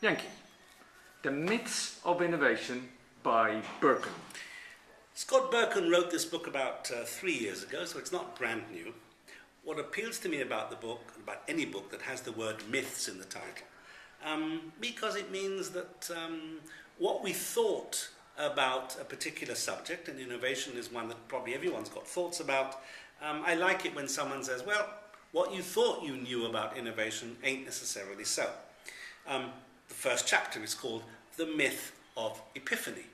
Yanky, The Myths of Innovation by Birkin. Scott Birkin wrote this book about 3 years ago, so it's not brand new. What appeals to me about the book, about any book that has the word myths in the title, because it means that what we thought about a particular subject, and innovation is one that probably everyone's got thoughts about. I like it when someone says, well, what you thought you knew about innovation ain't necessarily so. The first chapter is called The Myth of Epiphany.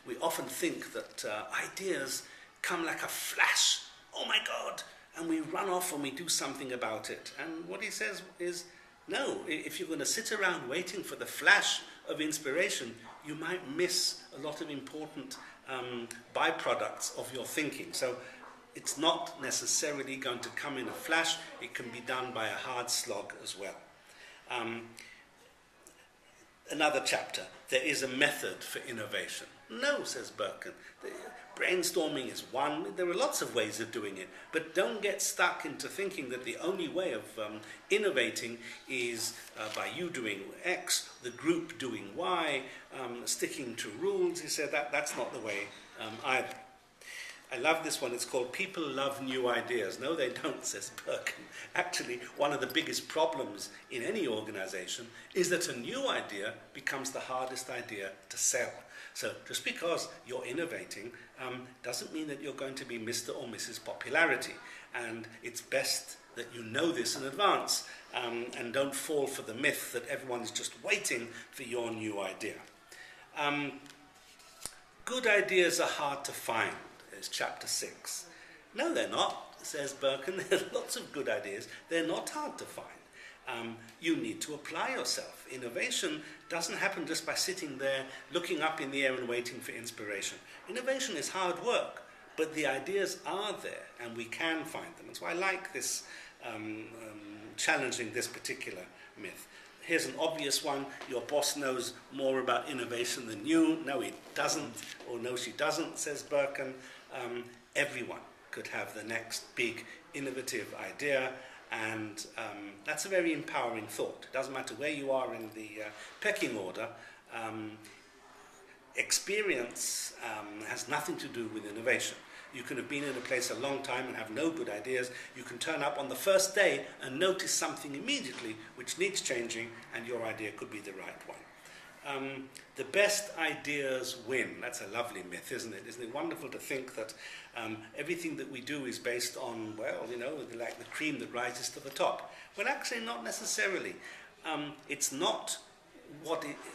We often think that ideas come like a flash, oh my God, and we run off and we do something about it. And what he says is, no, if you're going to sit around waiting for the flash of inspiration, you might miss a lot of important byproducts of your thinking. So it's not necessarily going to come in a flash. It can be done by a hard slog as well. Another chapter, there is a method for innovation. No, says Birkin. Brainstorming is one. There are lots of ways of doing it, but don't get stuck into thinking that the only way of innovating is by you doing X, the group doing Y, sticking to rules. He said that's not the way either. I love this one. It's called People Love New Ideas. No, they don't, says Birkin. Actually, one of the biggest problems in any organization is that a new idea becomes the hardest idea to sell. So just because you're innovating doesn't mean that you're going to be Mr. or Mrs. Popularity. And it's best that you know this in advance and don't fall for the myth that everyone is just waiting for your new idea. Good ideas are hard to find. Is chapter 6. No, they're not, says Birkin. There are lots of good ideas. They're not hard to find. You need to apply yourself. Innovation doesn't happen just by sitting there, looking up in the air and waiting for inspiration. Innovation is hard work, but the ideas are there and we can find them. That's why I like this challenging this particular myth. Here's an obvious one. Your boss knows more about innovation than you. No, he doesn't, or no, she doesn't, says Birkin. Everyone could have the next big innovative idea, and that's a very empowering thought. It doesn't matter where you are in the pecking order. Experience has nothing to do with innovation. You can have been in a place a long time and have no good ideas. You can turn up on the first day and notice something immediately which needs changing, and your idea could be the right one. The best ideas win. That's a lovely myth, isn't it? Isn't it wonderful to think that everything that we do is based on, well, you know, like the cream that rises to the top? Well, actually, not necessarily. It's not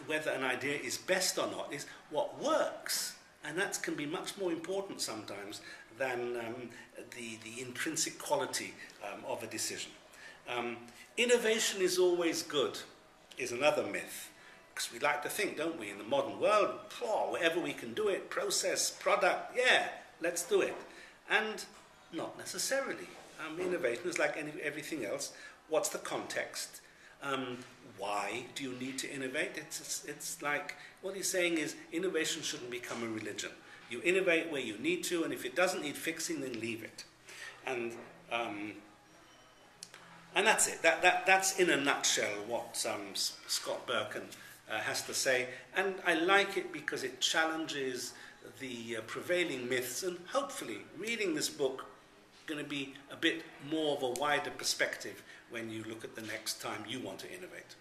whether an idea is best or not, it's what works. And that can be much more important sometimes than the intrinsic quality of a decision. Innovation is always good is another myth. Because we like to think, don't we, in the modern world, wherever we can do it, process, product, yeah, let's do it. And not necessarily. Innovation is like everything else. What's the context? Why do you need to innovate? It's like, what he's saying is innovation shouldn't become a religion. You innovate where you need to, and if it doesn't need fixing, then leave it. And that's it. That's in a nutshell what Scott Birkin has to say. And I like it because it challenges the prevailing myths, and hopefully reading this book going to be a bit more of a wider perspective when you look at the next time you want to innovate.